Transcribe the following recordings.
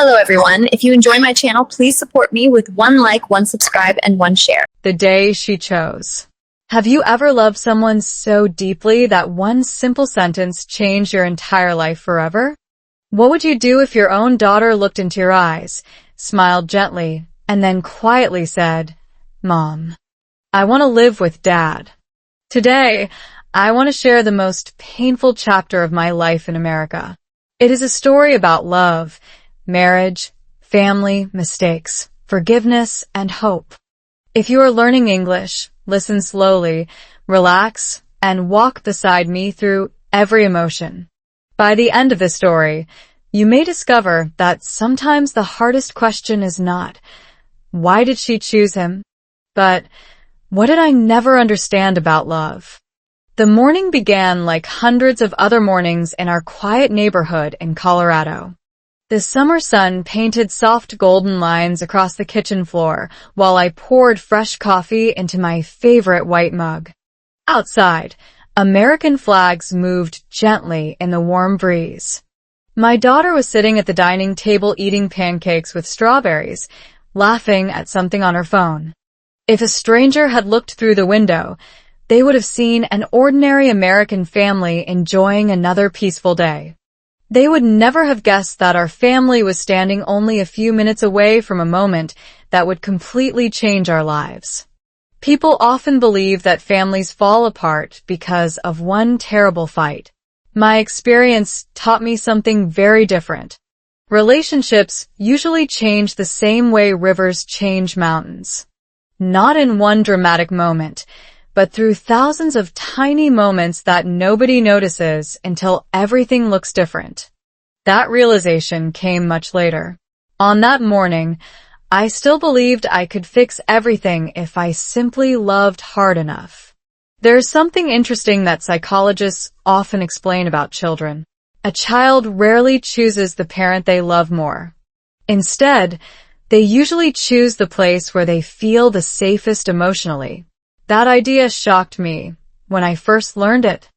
Hello everyone. If you enjoy my channel, please support me with one like, one subscribe, and one share. The day she chose. Have you ever loved someone so deeply that one simple sentence changed your entire life forever? What would you do if your own daughter looked into your eyes, smiled gently, and then quietly said, "Mom, I want to live with Dad"? Today, I want to share the most painful chapter of my life in America. It is a story about love, marriage, family, mistakes, forgiveness, and hope. If you are learning English, listen slowly, relax, and walk beside me through every emotion. By the end of this story, you may discover that sometimes the hardest question is not, why did she choose him? But, what did I never understand about love? The morning began like hundreds of other mornings in our quiet neighborhood in Colorado. The summer sun painted soft golden lines across the kitchen floor while I poured fresh coffee into my favorite white mug. Outside, American flags moved gently in the warm breeze. My daughter was sitting at the dining table eating pancakes with strawberries, laughing at something on her phone. If a stranger had looked through the window, they would have seen an ordinary American family enjoying another peaceful day. They would never have guessed that our family was standing only a few minutes away from a moment that would completely change our lives. People often believe that families fall apart because of one terrible fight. My experience taught me something very different. Relationships usually change the same way rivers change mountains. Not in one dramatic moment, but through thousands of tiny moments that nobody notices until everything looks different. That realization came much later. On that morning, I still believed I could fix everything if I simply loved hard enough. There's something interesting that psychologists often explain about children. A child rarely chooses the parent they love more. Instead, they usually choose the place where they feel the safest emotionally. That idea shocked me when I first learned it.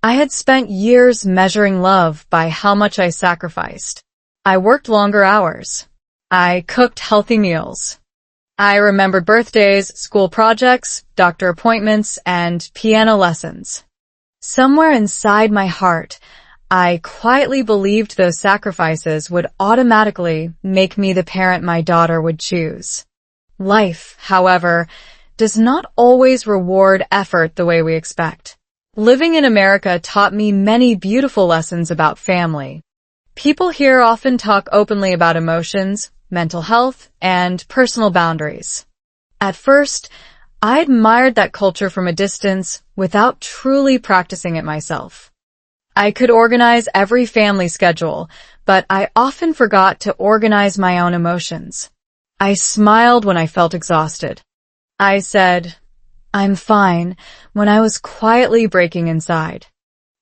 I had spent years measuring love by how much I sacrificed. I worked longer hours. I cooked healthy meals. I remembered birthdays, school projects, doctor appointments, and piano lessons. Somewhere inside my heart, I quietly believed those sacrifices would automatically make me the parent my daughter would choose. Life, however, does not always reward effort the way we expect. Living in America taught me many beautiful lessons about family. People here often talk openly about emotions, mental health, and personal boundaries. At first, I admired that culture from a distance without truly practicing it myself. I could organize every family schedule, but I often forgot to organize my own emotions. I smiled when I felt exhausted. I said, "I'm fine," when I was quietly breaking inside.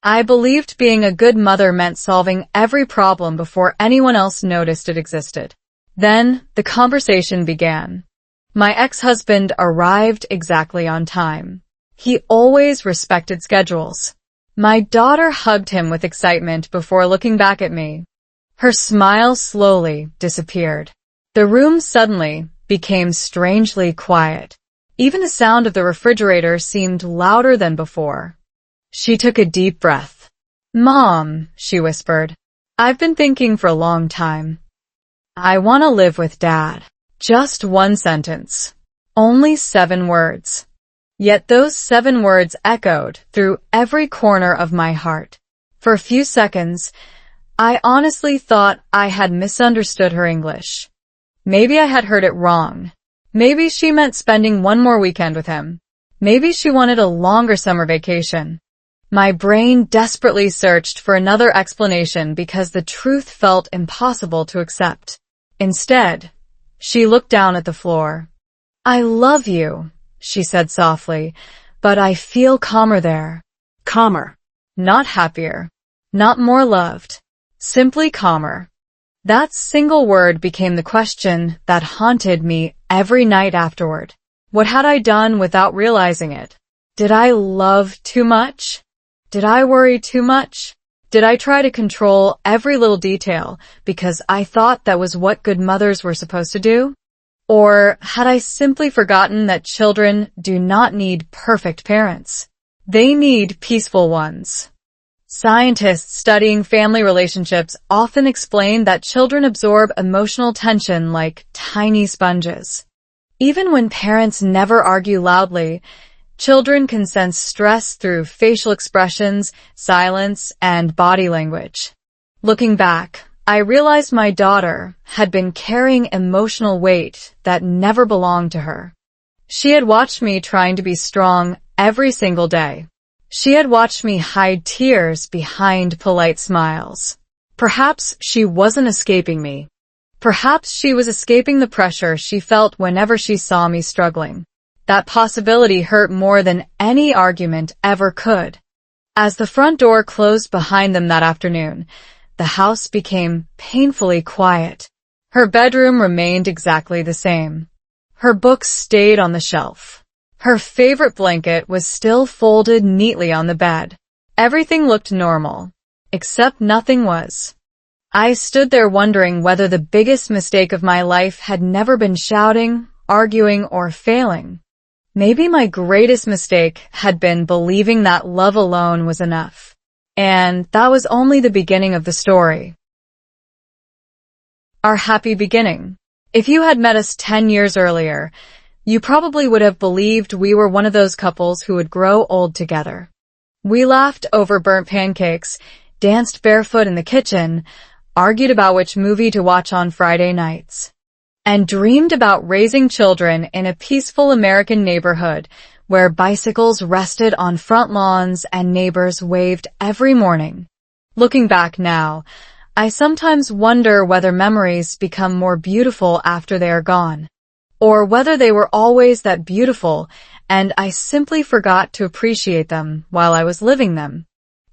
I believed being a good mother meant solving every problem before anyone else noticed it existed. Then, the conversation began. My ex-husband arrived exactly on time. He always respected schedules. My daughter hugged him with excitement before looking back at me. Her smile slowly disappeared. The room suddenly became strangely quiet. Even the sound of the refrigerator seemed louder than before. She took a deep breath. "Mom," she whispered, "I've been thinking for a long time. I want to live with Dad." Just one sentence. Only 7 words. Yet those 7 words echoed through every corner of my heart. For a few seconds, I honestly thought I had misunderstood her English. Maybe I had heard it wrong. Maybe she meant spending one more weekend with him. Maybe she wanted a longer summer vacation. My brain desperately searched for another explanation because the truth felt impossible to accept. Instead, she looked down at the floor. "I love you," she said softly, "but I feel calmer there." Calmer. Not happier. Not more loved. Simply calmer. That single word became the question that haunted me every night afterward. What had I done without realizing it? Did I love too much? Did I worry too much? Did I try to control every little detail because I thought that was what good mothers were supposed to do? Or had I simply forgotten that children do not need perfect parents? They need peaceful ones. Scientists studying family relationships often explain that children absorb emotional tension like tiny sponges. Even when parents never argue loudly, children can sense stress through facial expressions, silence, and body language. Looking back, I realized my daughter had been carrying emotional weight that never belonged to her. She had watched me trying to be strong every single day. She had watched me hide tears behind polite smiles. Perhaps she wasn't escaping me. Perhaps she was escaping the pressure she felt whenever she saw me struggling. That possibility hurt more than any argument ever could. As the front door closed behind them that afternoon, the house became painfully quiet. Her bedroom remained exactly the same. Her books stayed on the shelf. Her favorite blanket was still folded neatly on the bed. Everything looked normal, except nothing was. I stood there wondering whether the biggest mistake of my life had never been shouting, arguing, or failing. Maybe my greatest mistake had been believing that love alone was enough. And that was only the beginning of the story. Our happy beginning. If you had met us 10 years earlier, you probably would have believed we were one of those couples who would grow old together. We laughed over burnt pancakes, danced barefoot in the kitchen, argued about which movie to watch on Friday nights, and dreamed about raising children in a peaceful American neighborhood where bicycles rested on front lawns and neighbors waved every morning. Looking back now, I sometimes wonder whether memories become more beautiful after they are gone, or whether they were always that beautiful and I simply forgot to appreciate them while I was living them.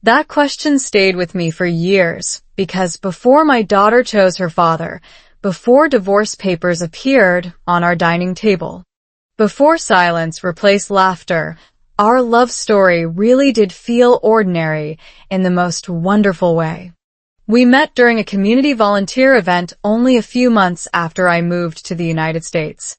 That question stayed with me for years because before my daughter chose her father, before divorce papers appeared on our dining table, before silence replaced laughter, our love story really did feel ordinary in the most wonderful way. We met during a community volunteer event only a few months after I moved to the United States.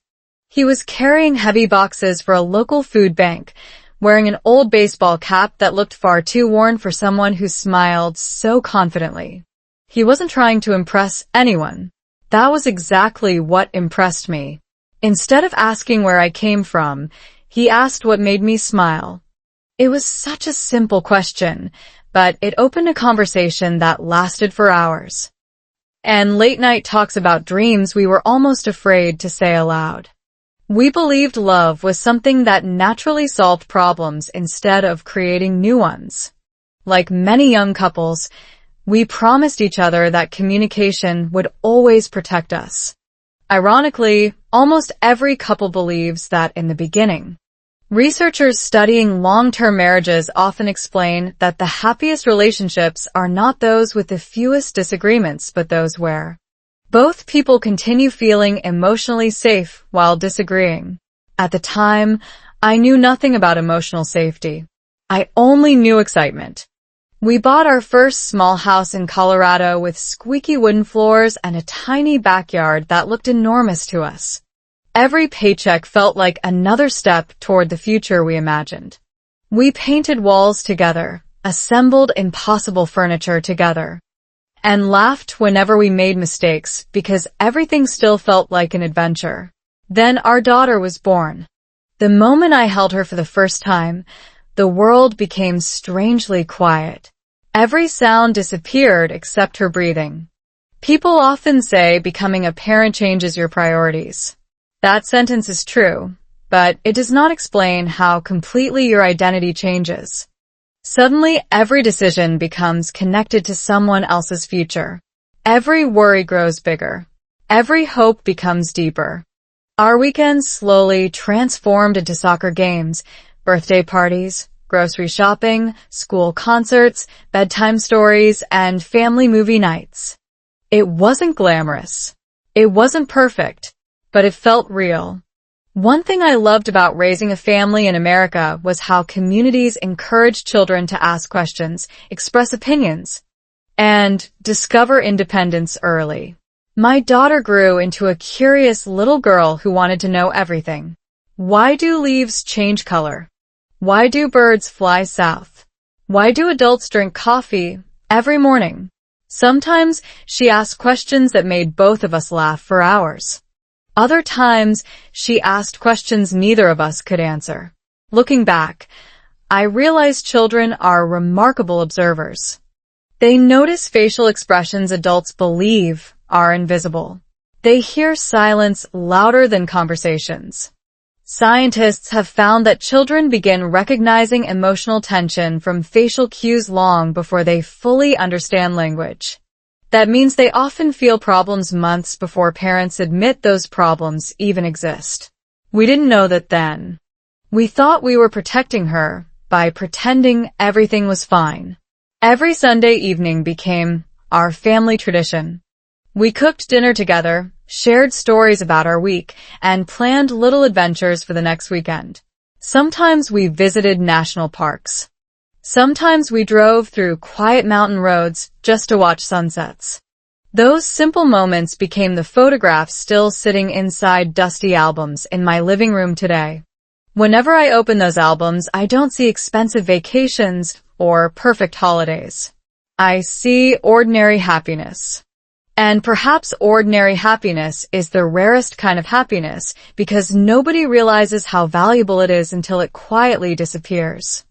He was carrying heavy boxes for a local food bank, wearing an old baseball cap that looked far too worn for someone who smiled so confidently. He wasn't trying to impress anyone. That was exactly what impressed me. Instead of asking where I came from, he asked what made me smile. It was such a simple question, but it opened a conversation that lasted for hours. And late night talks about dreams we were almost afraid to say aloud. We believed love was something that naturally solved problems instead of creating new ones. Like many young couples, we promised each other that communication would always protect us. Ironically, almost every couple believes that in the beginning. Researchers studying long-term marriages often explain that the happiest relationships are not those with the fewest disagreements, but those where both people continue feeling emotionally safe while disagreeing. At the time, I knew nothing about emotional safety. I only knew excitement. We bought our first small house in Colorado with squeaky wooden floors and a tiny backyard that looked enormous to us. Every paycheck felt like another step toward the future we imagined. We painted walls together, assembled impossible furniture together, and laughed whenever we made mistakes because everything still felt like an adventure. Then our daughter was born. The moment I held her for the first time, the world became strangely quiet. Every sound disappeared except her breathing. People often say becoming a parent changes your priorities. That sentence is true, but it does not explain how completely your identity changes. Suddenly, every decision becomes connected to someone else's future. Every worry grows bigger. Every hope becomes deeper. Our weekends slowly transformed into soccer games, birthday parties, grocery shopping, school concerts, bedtime stories, and family movie nights. It wasn't glamorous. It wasn't perfect, but it felt real. One thing I loved about raising a family in America was how communities encouraged children to ask questions, express opinions, and discover independence early. My daughter grew into a curious little girl who wanted to know everything. Why do leaves change color? Why do birds fly south? Why do adults drink coffee every morning? Sometimes she asked questions that made both of us laugh for hours. Other times, she asked questions neither of us could answer. Looking back, I realized children are remarkable observers. They notice facial expressions adults believe are invisible. They hear silence louder than conversations. Scientists have found that children begin recognizing emotional tension from facial cues long before they fully understand language. That means they often feel problems months before parents admit those problems even exist. We didn't know that then. We thought we were protecting her by pretending everything was fine. Every Sunday evening became our family tradition. We cooked dinner together, shared stories about our week, and planned little adventures for the next weekend. Sometimes we visited national parks. Sometimes we drove through quiet mountain roads just to watch sunsets. Those simple moments became the photographs still sitting inside dusty albums in my living room today. Whenever I open those albums, I don't see expensive vacations or perfect holidays. I see ordinary happiness. And perhaps ordinary happiness is the rarest kind of happiness because nobody realizes how valuable it is until it quietly disappears.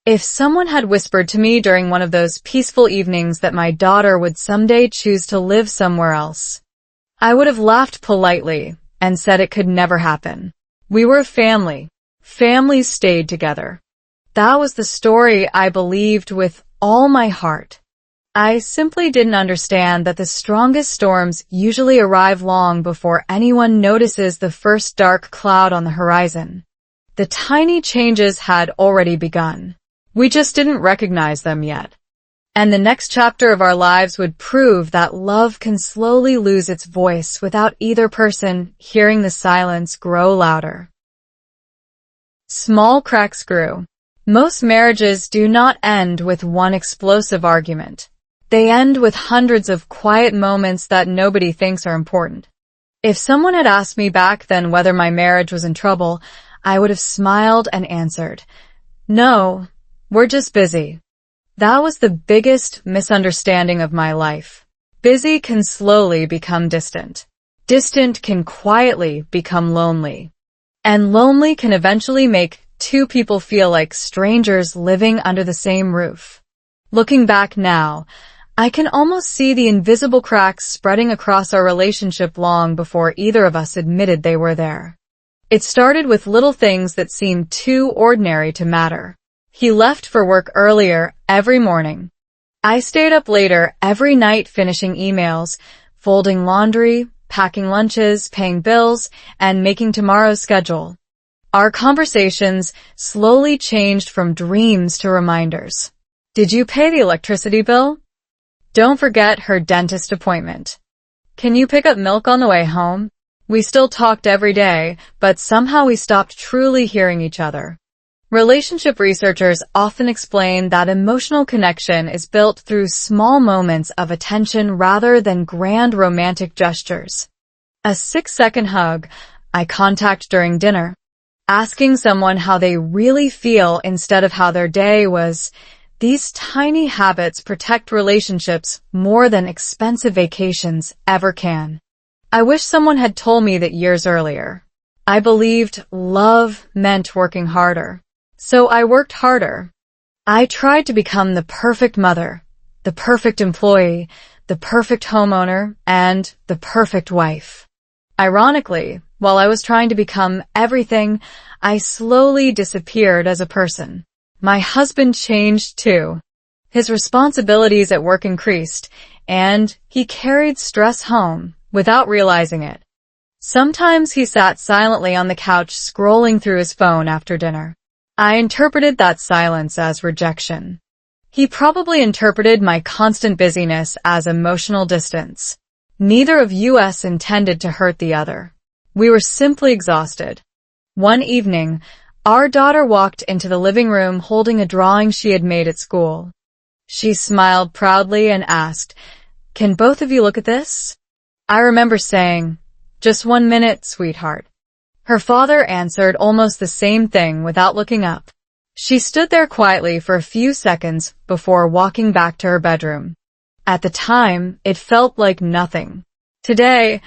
If someone had whispered to me during one of those peaceful evenings that my daughter would someday choose to live somewhere else, I would have laughed politely and said it could never happen. We were a family. Families stayed together. That was the story I believed with all my heart. I simply didn't understand that the strongest storms usually arrive long before anyone notices the first dark cloud on the horizon. The tiny changes had already begun. We just didn't recognize them yet. And the next chapter of our lives would prove that love can slowly lose its voice without either person hearing the silence grow louder. Small cracks grew. Most marriages do not end with one explosive argument. They end with hundreds of quiet moments that nobody thinks are important. If someone had asked me back then whether my marriage was in trouble, I would have smiled and answered, "No, we're just busy." That was the biggest misunderstanding of my life. Busy can slowly become distant. Distant can quietly become lonely. And lonely can eventually make two people feel like strangers living under the same roof. Looking back now, I can almost see the invisible cracks spreading across our relationship long before either of us admitted they were there. It started with little things that seemed too ordinary to matter. He left for work earlier every morning. I stayed up later every night finishing emails, folding laundry, packing lunches, paying bills, and making tomorrow's schedule. Our conversations slowly changed from dreams to reminders. Did you pay the electricity bill? Don't forget her dentist appointment. Can you pick up milk on the way home? We still talked every day, but somehow we stopped truly hearing each other. Relationship researchers often explain that emotional connection is built through small moments of attention rather than grand romantic gestures. A 6-second hug, eye contact during dinner, asking someone how they really feel instead of how their day was. These tiny habits protect relationships more than expensive vacations ever can. I wish someone had told me that years earlier. I believed love meant working harder. So I worked harder. I tried to become the perfect mother, the perfect employee, the perfect homeowner, and the perfect wife. Ironically, while I was trying to become everything, I slowly disappeared as a person. My husband changed too. His responsibilities at work increased, and he carried stress home without realizing it. Sometimes he sat silently on the couch scrolling through his phone after dinner. I interpreted that silence as rejection. He probably interpreted my constant busyness as emotional distance. Neither of us intended to hurt the other. We were simply exhausted. One evening, our daughter walked into the living room holding a drawing she had made at school. She smiled proudly and asked, "Can both of you look at this?" I remember saying, "Just 1 minute, sweetheart." Her father answered almost the same thing without looking up. She stood there quietly for a few seconds before walking back to her bedroom. At the time, it felt like nothing. Today,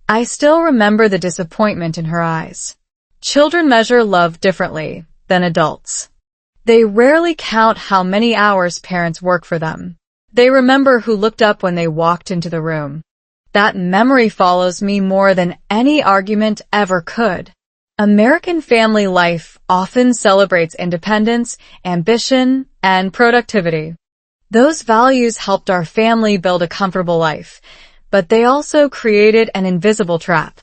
I still remember the disappointment in her eyes. Children measure love differently than adults. They rarely count how many hours parents work for them. They remember who looked up when they walked into the room. That memory follows me more than any argument ever could. American family life often celebrates independence, ambition, and productivity. Those values helped our family build a comfortable life, but they also created an invisible trap.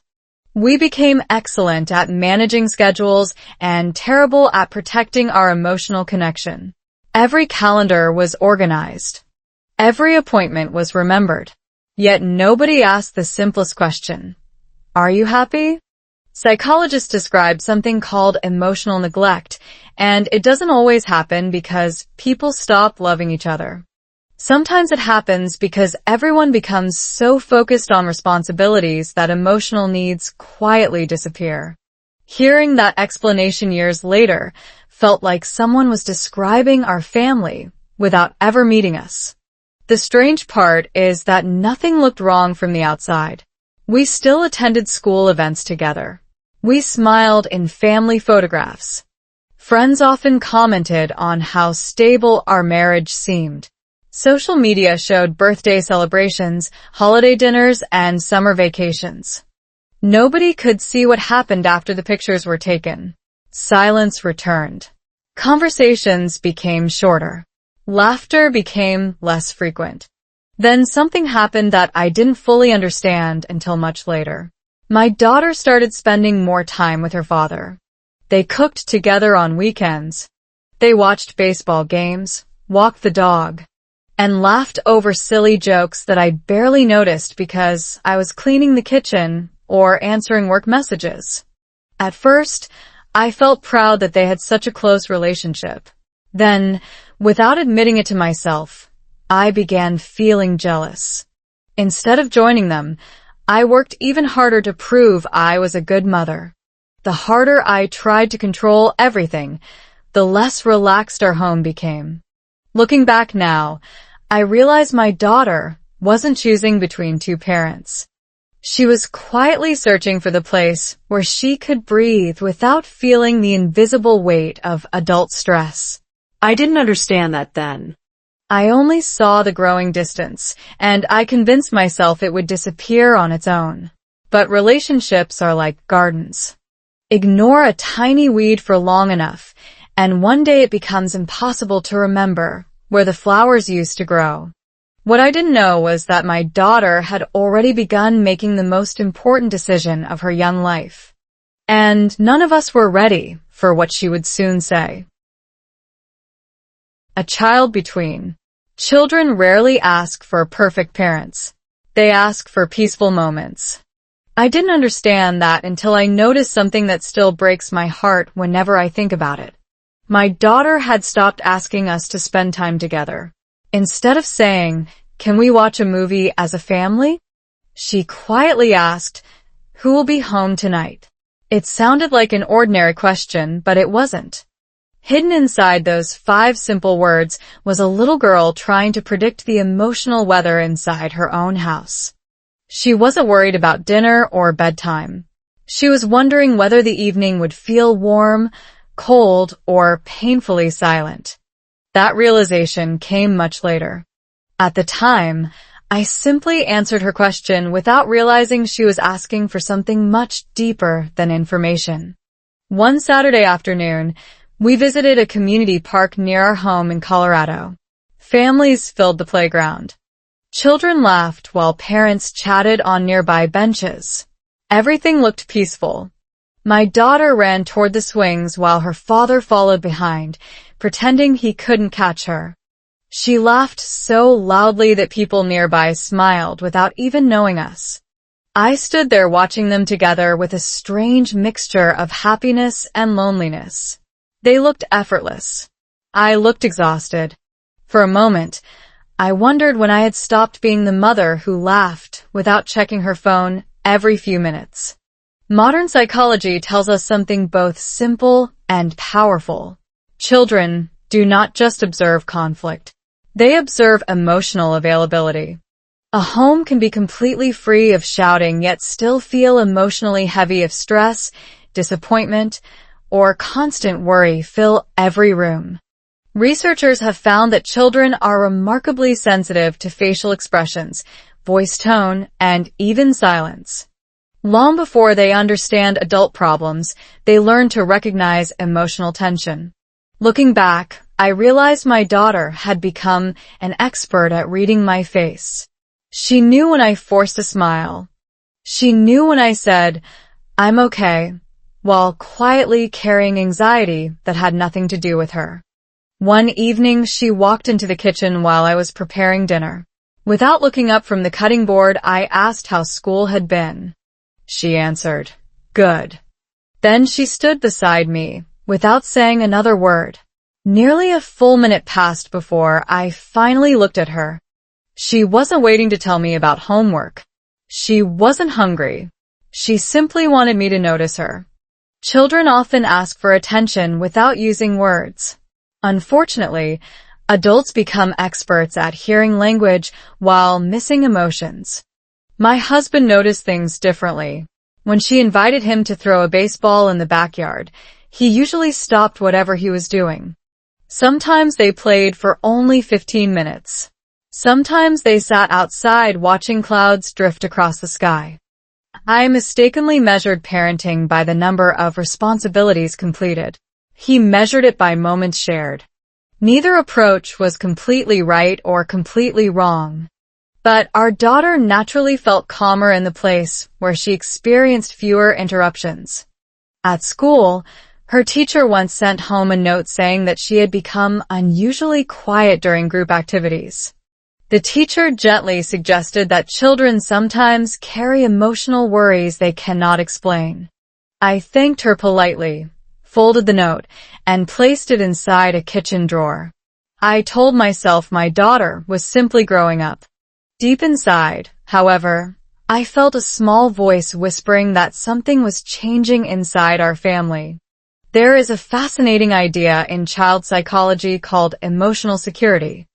We became excellent at managing schedules and terrible at protecting our emotional connection. Every calendar was organized. Every appointment was remembered. Yet nobody asked the simplest question: are you happy? Psychologists describe something called emotional neglect, and it doesn't always happen because people stop loving each other. Sometimes it happens because everyone becomes so focused on responsibilities that emotional needs quietly disappear. Hearing that explanation years later felt like someone was describing our family without ever meeting us. The strange part is that nothing looked wrong from the outside. We still attended school events together. We smiled in family photographs. Friends often commented on how stable our marriage seemed. Social media showed birthday celebrations, holiday dinners, and summer vacations. Nobody could see what happened after the pictures were taken. Silence returned. Conversations became shorter. Laughter became less frequent. Then something happened that I didn't fully understand until much later. My daughter started spending more time with her father. They cooked together on weekends. They watched baseball games, walked the dog, and laughed over silly jokes that I barely noticed because I was cleaning the kitchen or answering work messages. At first, I felt proud that they had such a close relationship. Then, without admitting it to myself, I began feeling jealous. Instead of joining them, I worked even harder to prove I was a good mother. The harder I tried to control everything, the less relaxed our home became. Looking back now, I realize my daughter wasn't choosing between two parents. She was quietly searching for the place where she could breathe without feeling the invisible weight of adult stress. I didn't understand that then. I only saw the growing distance, and I convinced myself it would disappear on its own. But relationships are like gardens. Ignore a tiny weed for long enough, and one day it becomes impossible to remember where the flowers used to grow. What I didn't know was that my daughter had already begun making the most important decision of her young life. And none of us were ready for what she would soon say. A child between. Children rarely ask for perfect parents. They ask for peaceful moments. I didn't understand that until I noticed something that still breaks my heart whenever I think about it. My daughter had stopped asking us to spend time together. Instead of saying, "Can we watch a movie as a family?" she quietly asked, "Who will be home tonight?" It sounded like an ordinary question, but it wasn't. Hidden inside those 5 simple words was a little girl trying to predict the emotional weather inside her own house. She wasn't worried about dinner or bedtime. She was wondering whether the evening would feel warm, cold, or painfully silent. That realization came much later. At the time, I simply answered her question without realizing she was asking for something much deeper than information. One Saturday afternoon, we visited a community park near our home in Colorado. Families filled the playground. Children laughed while parents chatted on nearby benches. Everything looked peaceful. My daughter ran toward the swings while her father followed behind, pretending he couldn't catch her. She laughed so loudly that people nearby smiled without even knowing us. I stood there watching them together with a strange mixture of happiness and loneliness. They looked effortless. I looked exhausted. For a moment, I wondered when I had stopped being the mother who laughed without checking her phone every few minutes. Modern psychology tells us something both simple and powerful. Children do not just observe conflict. They observe emotional availability. A home can be completely free of shouting yet still feel emotionally heavy if stress, disappointment, or constant worry fill every room. Researchers have found that children are remarkably sensitive to facial expressions, voice tone, and even silence. Long before they understand adult problems, they learn to recognize emotional tension. Looking back, I realized my daughter had become an expert at reading my face. She knew when I forced a smile. She knew when I said, "I'm okay," while quietly carrying anxiety that had nothing to do with her. One evening, she walked into the kitchen while I was preparing dinner. Without looking up from the cutting board, I asked how school had been. She answered, "Good." Then she stood beside me, without saying another word. Nearly a full minute passed before I finally looked at her. She wasn't waiting to tell me about homework. She wasn't hungry. She simply wanted me to notice her. Children often ask for attention without using words. Unfortunately, adults become experts at hearing language while missing emotions. My husband noticed things differently. When she invited him to throw a baseball in the backyard, he usually stopped whatever he was doing. Sometimes they played for only 15 minutes. Sometimes they sat outside watching clouds drift across the sky. I mistakenly measured parenting by the number of responsibilities completed. He measured it by moments shared. Neither approach was completely right or completely wrong. But our daughter naturally felt calmer in the place where she experienced fewer interruptions. At school, her teacher once sent home a note saying that she had become unusually quiet during group activities. The teacher gently suggested that children sometimes carry emotional worries they cannot explain. I thanked her politely, folded the note, and placed it inside a kitchen drawer. I told myself my daughter was simply growing up. Deep inside, however, I felt a small voice whispering that something was changing inside our family. There is a fascinating idea in child psychology called emotional security.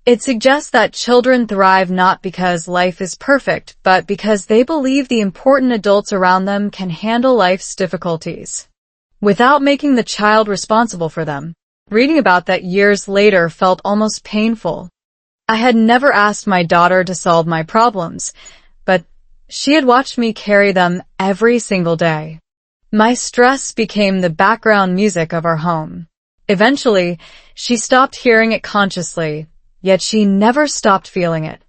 It suggests that children thrive not because life is perfect, but because they believe the important adults around them can handle life's difficulties without making the child responsible for them. Reading about that years later felt almost painful. I had never asked my daughter to solve my problems, but she had watched me carry them every single day. My stress became the background music of our home. Eventually, she stopped hearing it consciously, yet she never stopped feeling it.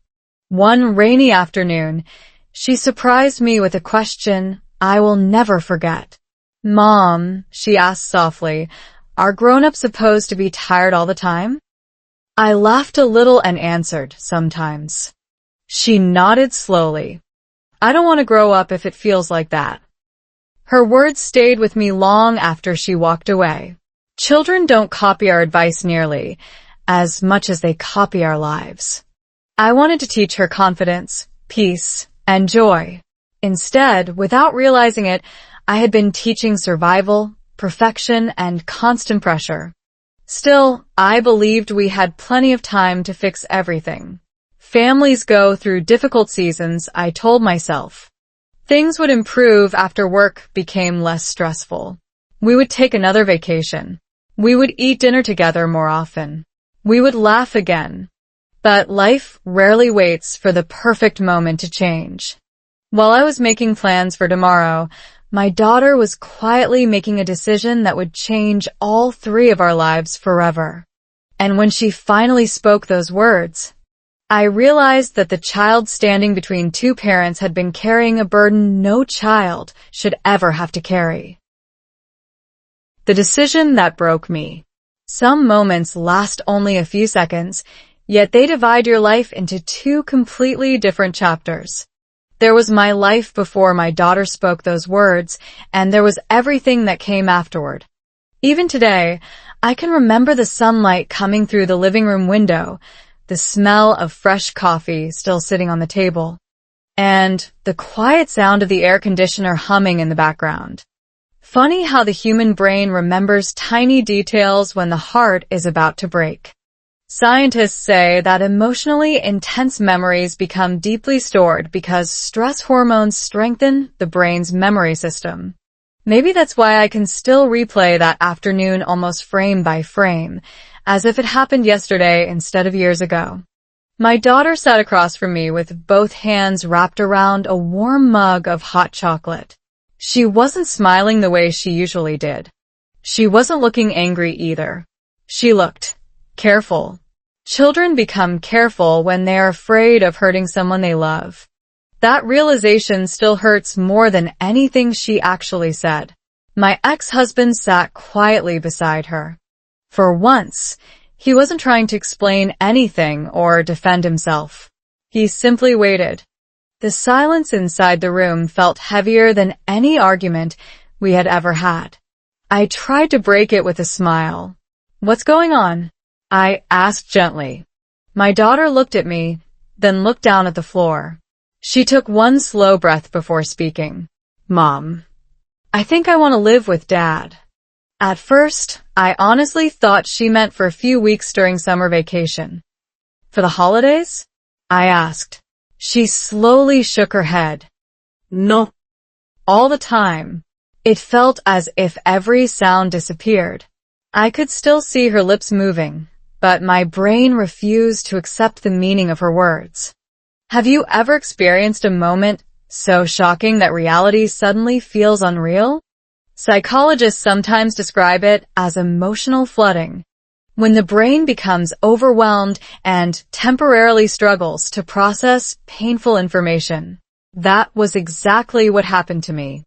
One rainy afternoon, she surprised me with a question I will never forget. "Mom," she asked softly, "are grown-ups supposed to be tired all the time?" I laughed a little and answered, "Sometimes." She nodded slowly. "I don't want to grow up if it feels like that." Her words stayed with me long after she walked away. Children don't copy our advice nearly as much as they copy our lives. I wanted to teach her confidence, peace, and joy. Instead, without realizing it, I had been teaching survival, perfection, and constant pressure. Still, I believed we had plenty of time to fix everything. Families go through difficult seasons, I told myself. Things would improve after work became less stressful. We would take another vacation. We would eat dinner together more often. We would laugh again. But life rarely waits for the perfect moment to change. While I was making plans for tomorrow, my daughter was quietly making a decision that would change all three of our lives forever. And when she finally spoke those words, I realized that the child standing between two parents had been carrying a burden no child should ever have to carry. The decision that broke me. Some moments last only a few seconds, yet they divide your life into two completely different chapters. There was my life before my daughter spoke those words, and there was everything that came afterward. Even today, I can remember the sunlight coming through the living room window, the smell of fresh coffee still sitting on the table, and the quiet sound of the air conditioner humming in the background. Funny how the human brain remembers tiny details when the heart is about to break. Scientists say that emotionally intense memories become deeply stored because stress hormones strengthen the brain's memory system. Maybe that's why I can still replay that afternoon almost frame by frame, as if it happened yesterday instead of years ago. My daughter sat across from me with both hands wrapped around a warm mug of hot chocolate. She wasn't smiling the way she usually did. She wasn't looking angry either. She looked careful. Children become careful when they are afraid of hurting someone they love. That realization still hurts more than anything she actually said. My ex-husband sat quietly beside her. For once, he wasn't trying to explain anything or defend himself. He simply waited. The silence inside the room felt heavier than any argument we had ever had. I tried to break it with a smile. "What's going on?" I asked gently. My daughter looked at me, then looked down at the floor. She took one slow breath before speaking. "Mom, I think I want to live with Dad." At first, I honestly thought she meant for a few weeks during summer vacation. "For the holidays?" I asked. She slowly shook her head. "No." All the time. It felt as if every sound disappeared. I could still see her lips moving, but my brain refused to accept the meaning of her words. Have you ever experienced a moment so shocking that reality suddenly feels unreal? Psychologists sometimes describe it as emotional flooding, when the brain becomes overwhelmed and temporarily struggles to process painful information. That was exactly what happened to me.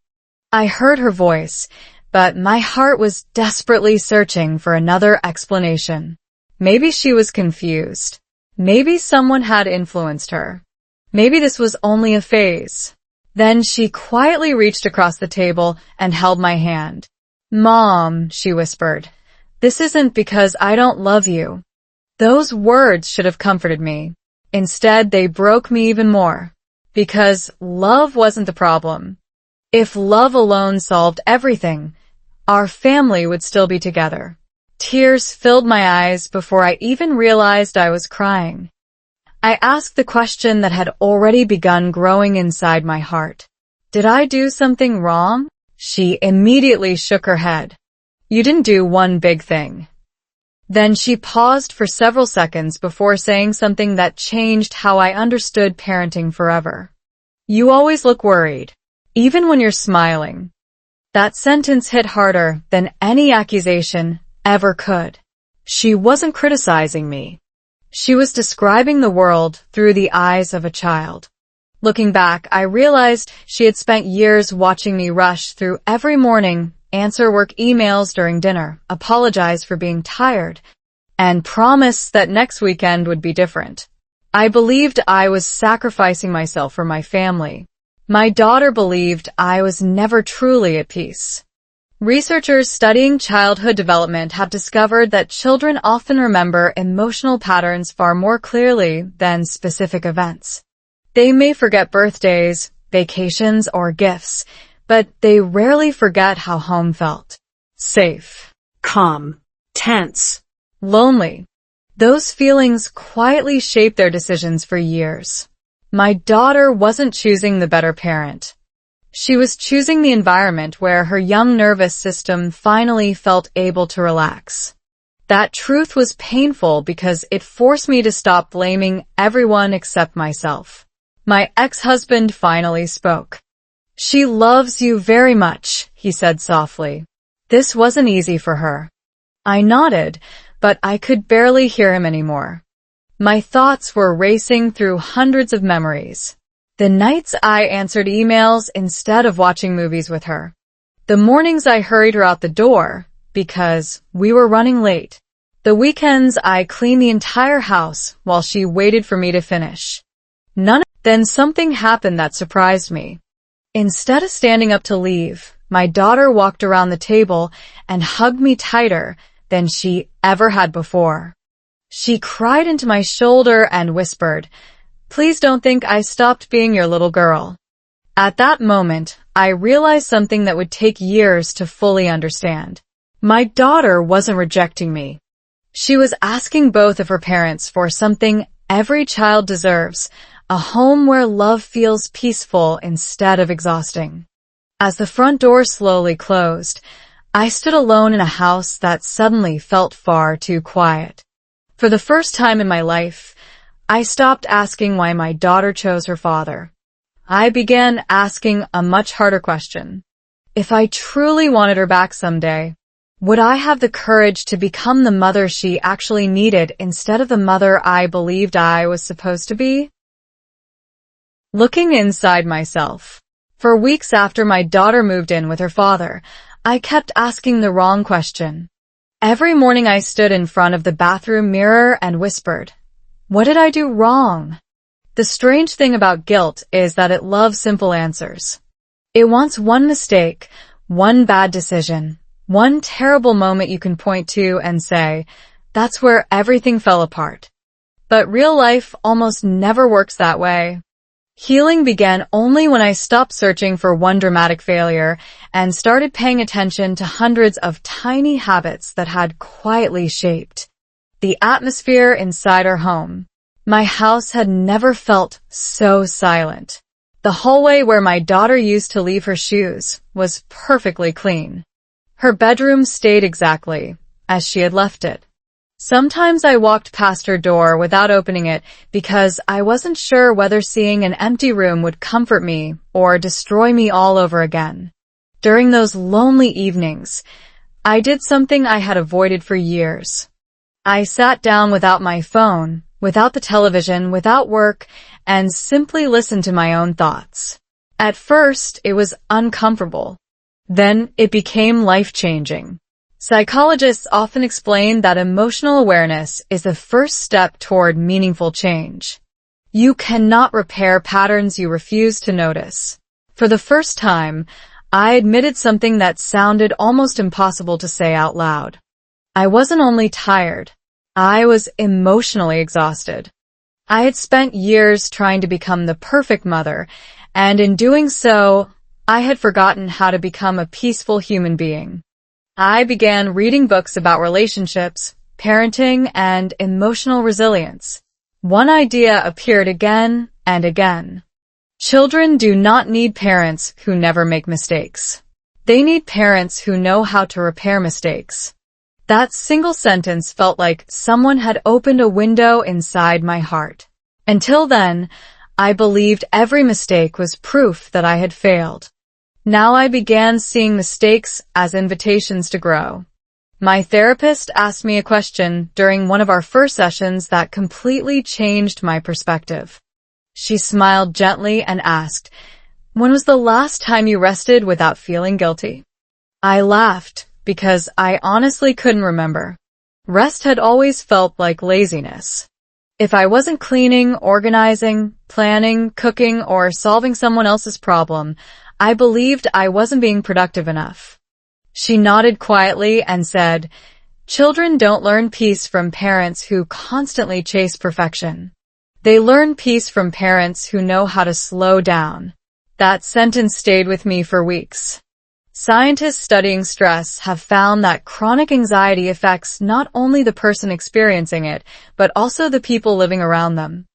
I heard her voice, but my heart was desperately searching for another explanation. Maybe she was confused. Maybe someone had influenced her. Maybe this was only a phase. Then she quietly reached across the table and held my hand. "Mom," she whispered, "this isn't because I don't love you." Those words should have comforted me. Instead, they broke me even more. Because love wasn't the problem. If love alone solved everything, our family would still be together. Tears filled my eyes before I even realized I was crying. I asked the question that had already begun growing inside my heart. Did I do something wrong? She immediately shook her head. "You didn't do one big thing." Then she paused for several seconds before saying something that changed how I understood parenting forever. "You always look worried, even when you're smiling." That sentence hit harder than any accusation ever could. She wasn't criticizing me. She was describing the world through the eyes of a child. Looking back, I realized she had spent years watching me rush through every morning, answer work emails during dinner, apologize for being tired, and promise that next weekend would be different. I believed I was sacrificing myself for my family. My daughter believed I was never truly at peace. Researchers studying childhood development have discovered that children often remember emotional patterns far more clearly than specific events. They may forget birthdays, vacations, or gifts, but they rarely forget how home felt. Safe, Calm. Tense. lonely. Those feelings quietly shape their decisions for years. My daughter wasn't choosing the better parent. She was choosing the environment where her young nervous system finally felt able to relax. That truth was painful because it forced me to stop blaming everyone except myself. My ex-husband finally spoke. "She loves you very much," he said softly. This wasn't easy for her. I nodded, but I could barely hear him anymore. My thoughts were racing through hundreds of memories. The nights I answered emails instead of watching movies with her. The mornings I hurried her out the door because we were running late. The weekends I cleaned the entire house while she waited for me to finish. Then something happened that surprised me. Instead of standing up to leave, my daughter walked around the table and hugged me tighter, than she ever had before. She cried into my shoulder and whispered, "Please don't think I stopped being your little girl." At that moment, I realized something that would take years to fully understand. My daughter wasn't rejecting me. She was asking both of her parents for something every child deserves, a home where love feels peaceful instead of exhausting. As the front door slowly closed, I stood alone in a house that suddenly felt far too quiet. For the first time in my life, I stopped asking why my daughter chose her father. I began asking a much harder question. If I truly wanted her back someday, would I have the courage to become the mother she actually needed instead of the mother I believed I was supposed to be? Looking inside myself. For weeks after my daughter moved in with her father, I kept asking the wrong question. Every morning I stood in front of the bathroom mirror and whispered, "What did I do wrong?" The strange thing about guilt is that it loves simple answers. It wants one mistake, one bad decision, one terrible moment you can point to and say, "That's where everything fell apart." But real life almost never works that way. Healing began only when I stopped searching for one dramatic failure and started paying attention to hundreds of tiny habits that had quietly shaped the atmosphere inside our home. My house had never felt so silent. The hallway where my daughter used to leave her shoes was perfectly clean. Her bedroom stayed exactly as she had left it. Sometimes I walked past her door without opening it because I wasn't sure whether seeing an empty room would comfort me or destroy me all over again. During those lonely evenings, I did something I had avoided for years. I sat down without my phone, without the television, without work, and simply listened to my own thoughts. At first, it was uncomfortable. Then it became life-changing. Psychologists often explain that emotional awareness is the first step toward meaningful change. You cannot repair patterns you refuse to notice. For the first time, I admitted something that sounded almost impossible to say out loud. I wasn't only tired, I was emotionally exhausted. I had spent years trying to become the perfect mother, and in doing so, I had forgotten how to become a peaceful human being. I began reading books about relationships, parenting, and emotional resilience. One idea appeared again and again. Children do not need parents who never make mistakes. They need parents who know how to repair mistakes. That single sentence felt like someone had opened a window inside my heart. Until then, I believed every mistake was proof that I had failed. Now I began seeing mistakes as invitations to grow. My therapist asked me a question during one of our first sessions that completely changed my perspective. She smiled gently and asked, "When was the last time you rested without feeling guilty?" I laughed because I honestly couldn't remember. Rest had always felt like laziness. If I wasn't cleaning, organizing, planning, cooking, or solving someone else's problem, I believed I wasn't being productive enough. She nodded quietly and said, "Children don't learn peace from parents who constantly chase perfection. They learn peace from parents who know how to slow down." That sentence stayed with me for weeks. Scientists studying stress have found that chronic anxiety affects not only the person experiencing it, but also the people living around them.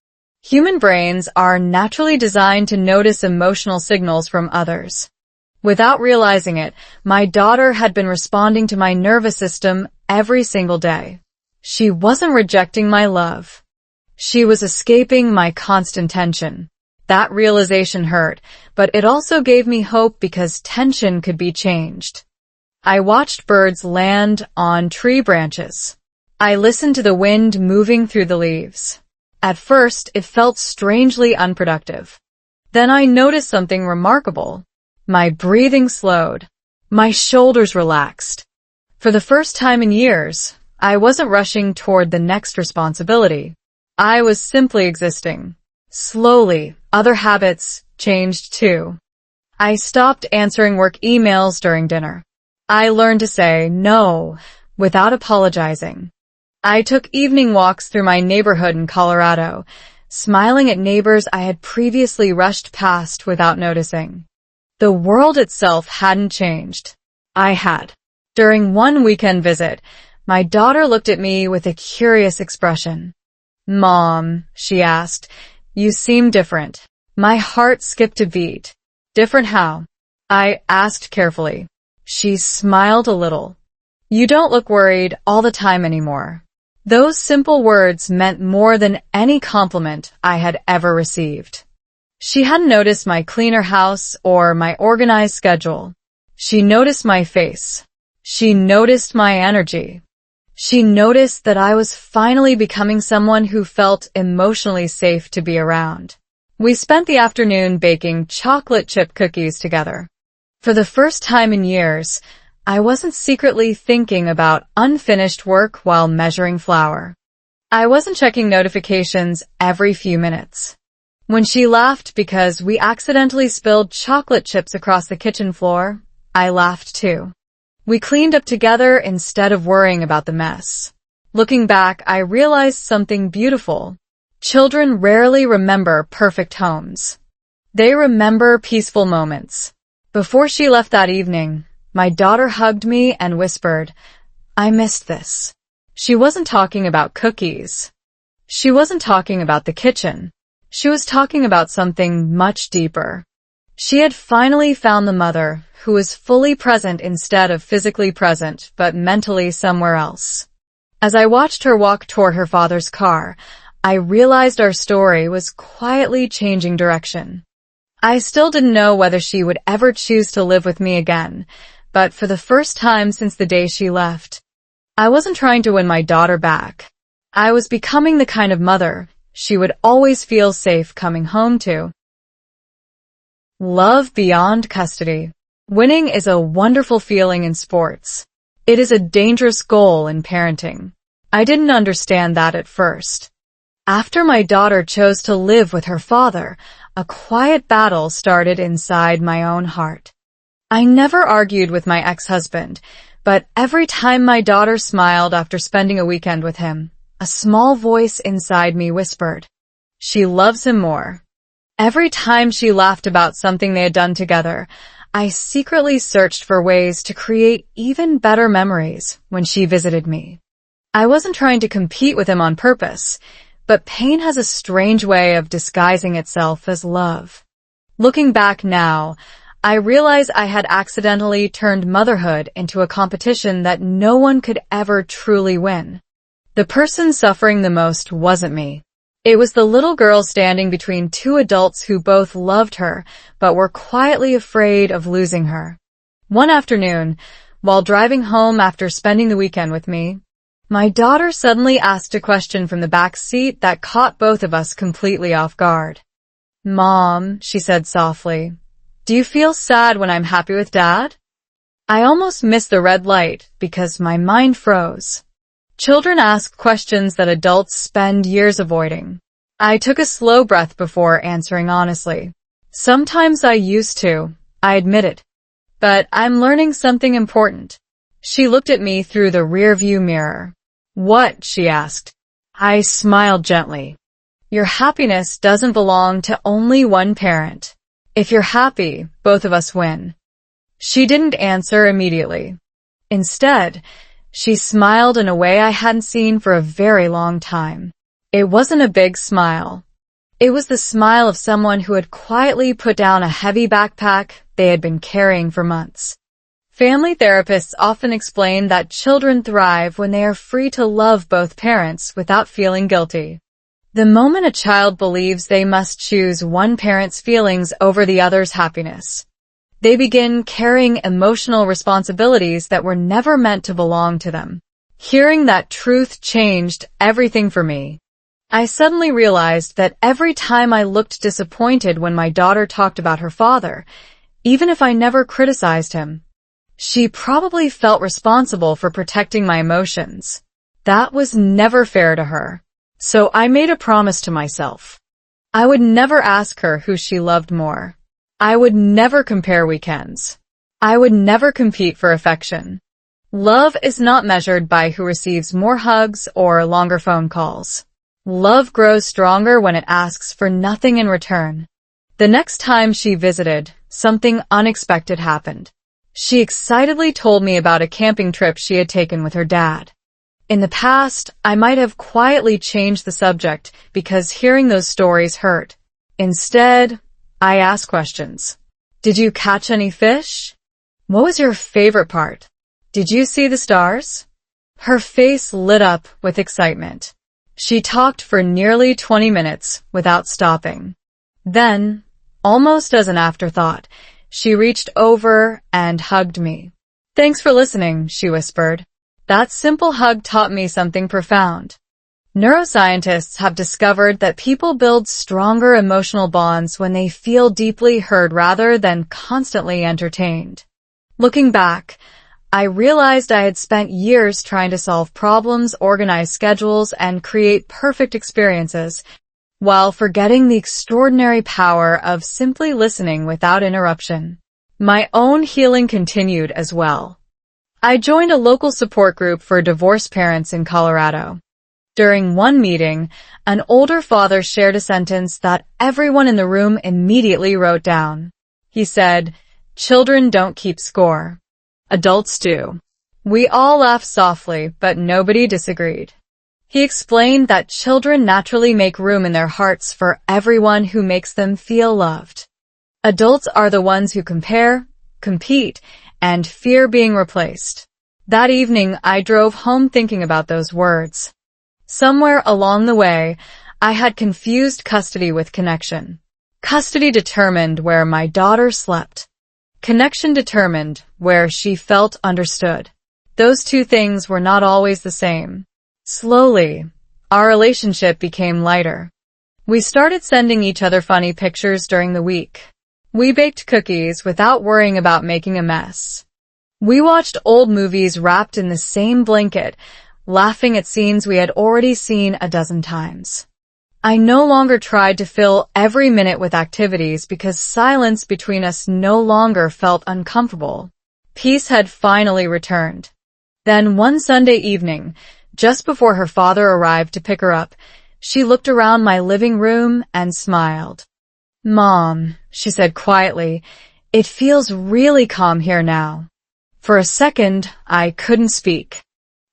Human brains are naturally designed to notice emotional signals from others. Without realizing it, my daughter had been responding to my nervous system every single day. She wasn't rejecting my love. She was escaping my constant tension. That realization hurt, but it also gave me hope because tension could be changed. I watched birds land on tree branches. I listened to the wind moving through the leaves. At first, it felt strangely unproductive. Then I noticed something remarkable. My breathing slowed. My shoulders relaxed. For the first time in years, I wasn't rushing toward the next responsibility. I was simply existing. Slowly, other habits changed too. I stopped answering work emails during dinner. I learned to say no without apologizing. I took evening walks through my neighborhood in Colorado, smiling at neighbors I had previously rushed past without noticing. The world itself hadn't changed. I had. During one weekend visit, my daughter looked at me with a curious expression. "Mom," she asked, "you seem different." My heart skipped a beat. "Different how?" I asked carefully. She smiled a little. "You don't look worried all the time anymore." Those simple words meant more than any compliment I had ever received. She hadn't noticed my cleaner house or my organized schedule. She noticed my face. She noticed my energy. She noticed that I was finally becoming someone who felt emotionally safe to be around. We spent the afternoon baking chocolate chip cookies together. For the first time in years, I wasn't secretly thinking about unfinished work while measuring flour. I wasn't checking notifications every few minutes. When she laughed because we accidentally spilled chocolate chips across the kitchen floor, I laughed too. We cleaned up together instead of worrying about the mess. Looking back, I realized something beautiful. Children rarely remember perfect homes. They remember peaceful moments. Before she left that evening, my daughter hugged me and whispered, "I missed this." She wasn't talking about cookies. She wasn't talking about the kitchen. She was talking about something much deeper. She had finally found the mother who was fully present instead of physically present, but mentally somewhere else. As I watched her walk toward her father's car, I realized our story was quietly changing direction. I still didn't know whether she would ever choose to live with me again, but for the first time since the day she left, I wasn't trying to win my daughter back. I was becoming the kind of mother she would always feel safe coming home to. Love beyond custody. Winning is a wonderful feeling in sports. It is a dangerous goal in parenting. I didn't understand that at first. After my daughter chose to live with her father, a quiet battle started inside my own heart. I never argued with my ex-husband, but every time my daughter smiled after spending a weekend with him, a small voice inside me whispered, "She loves him more." Every time she laughed about something they had done together, I secretly searched for ways to create even better memories when she visited me. I wasn't trying to compete with him on purpose, but pain has a strange way of disguising itself as love. Looking back now, I realize I had accidentally turned motherhood into a competition that no one could ever truly win. The person suffering the most wasn't me. It was the little girl standing between two adults who both loved her, but were quietly afraid of losing her. One afternoon, while driving home after spending the weekend with me, my daughter suddenly asked a question from the back seat that caught both of us completely off guard. "Mom," she said softly, "do you feel sad when I'm happy with Dad?" I almost missed the red light because my mind froze. Children ask questions that adults spend years avoiding. I took a slow breath before answering honestly. "Sometimes I used to," I admitted. "But I'm learning something important." She looked at me through the rearview mirror. "What?" she asked. I smiled gently. "Your happiness doesn't belong to only one parent. If you're happy, both of us win." She didn't answer immediately. Instead, she smiled in a way I hadn't seen for a very long time. It wasn't a big smile. It was the smile of someone who had quietly put down a heavy backpack they had been carrying for months. Family therapists often explain that children thrive when they are free to love both parents without feeling guilty. The moment a child believes they must choose one parent's feelings over the other's happiness, they begin carrying emotional responsibilities that were never meant to belong to them. Hearing that truth changed everything for me. I suddenly realized that every time I looked disappointed when my daughter talked about her father, even if I never criticized him, she probably felt responsible for protecting my emotions. That was never fair to her. So I made a promise to myself. I would never ask her who she loved more. I would never compare weekends. I would never compete for affection. Love is not measured by who receives more hugs or longer phone calls. Love grows stronger when it asks for nothing in return. The next time she visited, something unexpected happened. She excitedly told me about a camping trip she had taken with her dad. In the past, I might have quietly changed the subject because hearing those stories hurt. Instead, I asked questions. Did you catch any fish? What was your favorite part? Did you see the stars? Her face lit up with excitement. She talked for nearly 20 minutes without stopping. Then, almost as an afterthought, she reached over and hugged me. Thanks for listening, she whispered. That simple hug taught me something profound. Neuroscientists have discovered that people build stronger emotional bonds when they feel deeply heard rather than constantly entertained. Looking back, I realized I had spent years trying to solve problems, organize schedules, and create perfect experiences, while forgetting the extraordinary power of simply listening without interruption. My own healing continued as well. I joined a local support group for divorced parents in Colorado. During one meeting, an older father shared a sentence that everyone in the room immediately wrote down. He said, "Children don't keep score. Adults do." We all laughed softly, but nobody disagreed. He explained that children naturally make room in their hearts for everyone who makes them feel loved. Adults are the ones who compare, compete, and fear being replaced. That evening, I drove home thinking about those words. Somewhere along the way, I had confused custody with connection. Custody determined where my daughter slept. Connection determined where she felt understood. Those two things were not always the same. Slowly, our relationship became lighter. We started sending each other funny pictures during the week. We baked cookies without worrying about making a mess. We watched old movies wrapped in the same blanket, laughing at scenes we had already seen a dozen times. I no longer tried to fill every minute with activities because silence between us no longer felt uncomfortable. Peace had finally returned. Then one Sunday evening, just before her father arrived to pick her up, she looked around my living room and smiled. "Mom," she said quietly, "it feels really calm here now." For a second, I couldn't speak.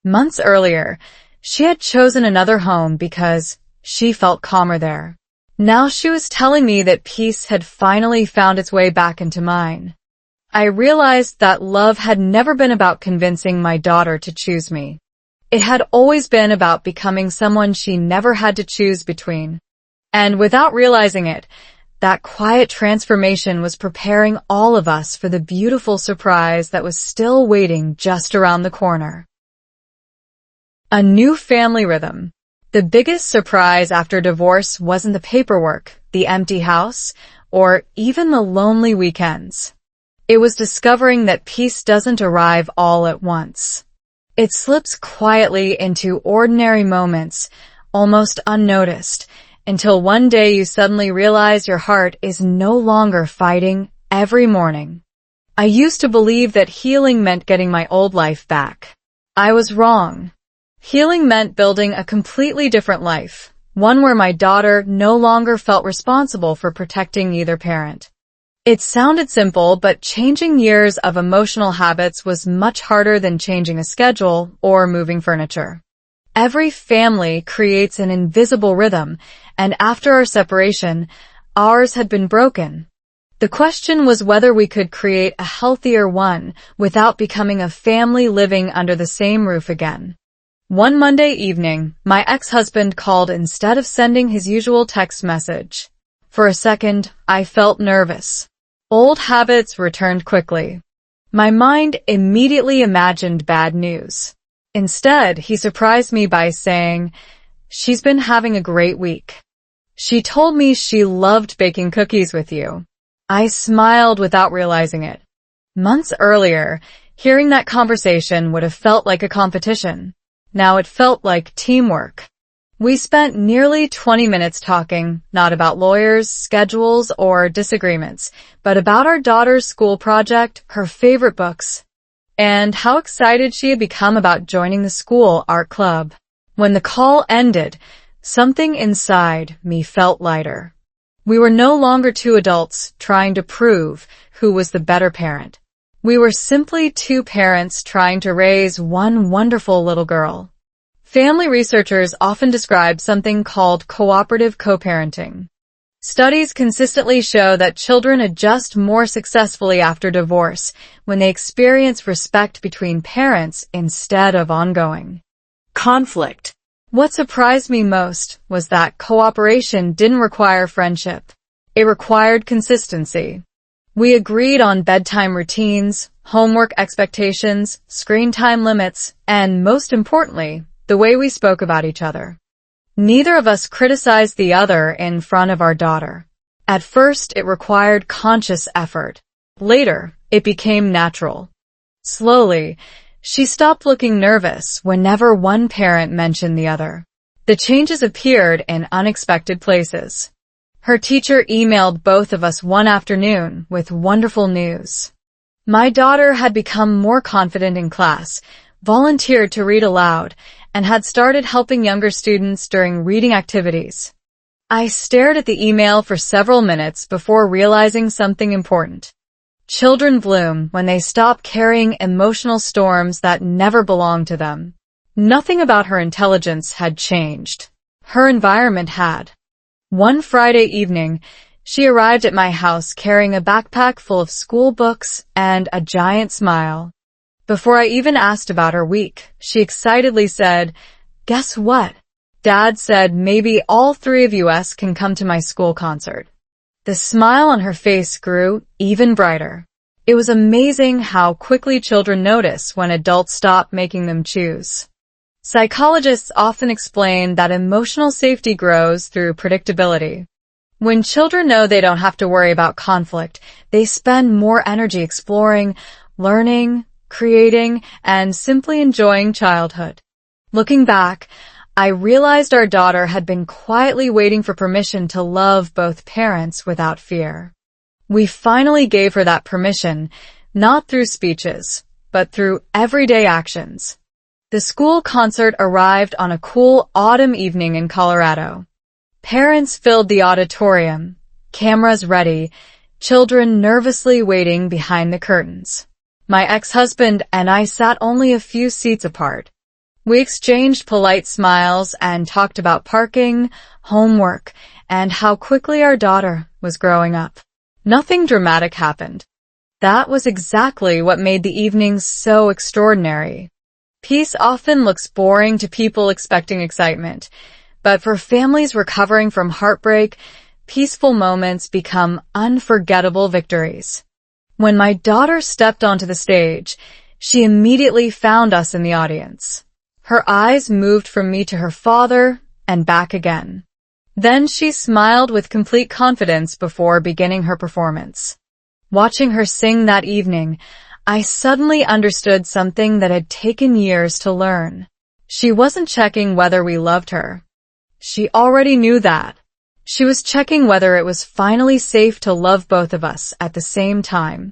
Months earlier, she had chosen another home because she felt calmer there. Now she was telling me that peace had finally found its way back into mine. I realized that love had never been about convincing my daughter to choose me. It had always been about becoming someone she never had to choose between. And without realizing it, that quiet transformation was preparing all of us for the beautiful surprise that was still waiting just around the corner. A new family rhythm. The biggest surprise after divorce wasn't the paperwork, the empty house, or even the lonely weekends. It was discovering that peace doesn't arrive all at once. It slips quietly into ordinary moments, almost unnoticed, until one day you suddenly realize your heart is no longer fighting every morning. I used to believe that healing meant getting my old life back. I was wrong. Healing meant building a completely different life, one where my daughter no longer felt responsible for protecting either parent. It sounded simple, but changing years of emotional habits was much harder than changing a schedule or moving furniture. Every family creates an invisible rhythm, and after our separation, ours had been broken. The question was whether we could create a healthier one without becoming a family living under the same roof again. One Monday evening, my ex-husband called instead of sending his usual text message. For a second, I felt nervous. Old habits returned quickly. My mind immediately imagined bad news. Instead, he surprised me by saying, "She's been having a great week. She told me she loved baking cookies with you." I smiled without realizing it. Months earlier, hearing that conversation would have felt like a competition. Now it felt like teamwork. We spent nearly 20 minutes talking, not about lawyers, schedules, or disagreements, but about our daughter's school project, her favorite books. and how excited she had become about joining the school art club. When the call ended, something inside me felt lighter. We were no longer two adults trying to prove who was the better parent. We were simply two parents trying to raise one wonderful little girl. Family researchers often describe something called cooperative co-parenting. Studies consistently show that children adjust more successfully after divorce when they experience respect between parents instead of ongoing conflict. What surprised me most was that cooperation didn't require friendship. It required consistency. We agreed on bedtime routines, homework expectations, screen time limits, and most importantly, the way we spoke about each other. Neither of us criticized the other in front of our daughter. At first, it required conscious effort. Later, it became natural. Slowly, she stopped looking nervous whenever one parent mentioned the other. The changes appeared in unexpected places. Her teacher emailed both of us one afternoon with wonderful news. My daughter had become more confident in class, volunteered to read aloud, and had started helping younger students during reading activities. I stared at the email for several minutes before realizing something important. Children bloom when they stop carrying emotional storms that never belonged to them. Nothing about her intelligence had changed. Her environment had. One Friday evening, she arrived at my house carrying a backpack full of school books and a giant smile. Before I even asked about her week, she excitedly said, "Guess what? Dad said maybe all three of us can come to my school concert." The smile on her face grew even brighter. It was amazing how quickly children notice when adults stop making them choose. Psychologists often explain that emotional safety grows through predictability. When children know they don't have to worry about conflict, they spend more energy exploring, learning, creating, and simply enjoying childhood. Looking back, I realized our daughter had been quietly waiting for permission to love both parents without fear. We finally gave her that permission, not through speeches, but through everyday actions. The school concert arrived on a cool autumn evening in Colorado. Parents filled the auditorium, cameras ready, children nervously waiting behind the curtains. My ex-husband and I sat only a few seats apart. We exchanged polite smiles and talked about parking, homework, and how quickly our daughter was growing up. Nothing dramatic happened. That was exactly what made the evening so extraordinary. Peace often looks boring to people expecting excitement, but for families recovering from heartbreak, peaceful moments become unforgettable victories. When my daughter stepped onto the stage, she immediately found us in the audience. Her eyes moved from me to her father and back again. Then she smiled with complete confidence before beginning her performance. Watching her sing that evening, I suddenly understood something that had taken years to learn. She wasn't checking whether we loved her. She already knew that. She was checking whether it was finally safe to love both of us at the same time.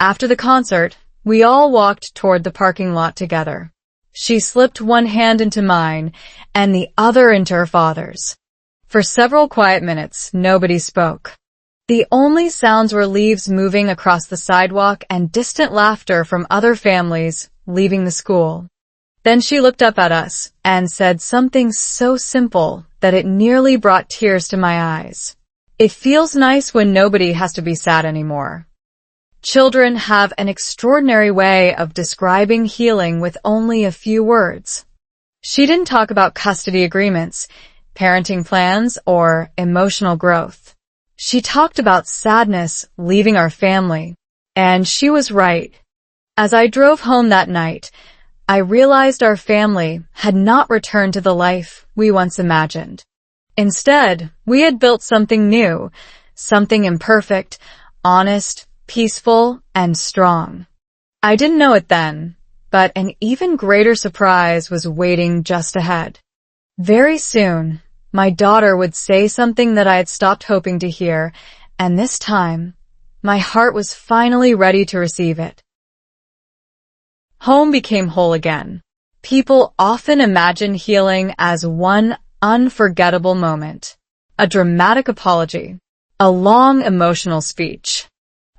After the concert, we all walked toward the parking lot together. She slipped one hand into mine and the other into her father's. For several quiet minutes, nobody spoke. The only sounds were leaves moving across the sidewalk and distant laughter from other families leaving the school. Then she looked up at us and said something so simple that it nearly brought tears to my eyes. "It feels nice when nobody has to be sad anymore." Children have an extraordinary way of describing healing with only a few words. She didn't talk about custody agreements, parenting plans, or emotional growth. She talked about sadness leaving our family, and she was right. As I drove home that night, I realized our family had not returned to the life we once imagined. Instead, we had built something new, something imperfect, honest, peaceful, and strong. I didn't know it then, but an even greater surprise was waiting just ahead. Very soon, my daughter would say something that I had stopped hoping to hear, and this time, my heart was finally ready to receive it. Home became whole again. People often imagine healing as one unforgettable moment, a dramatic apology, a long emotional speech,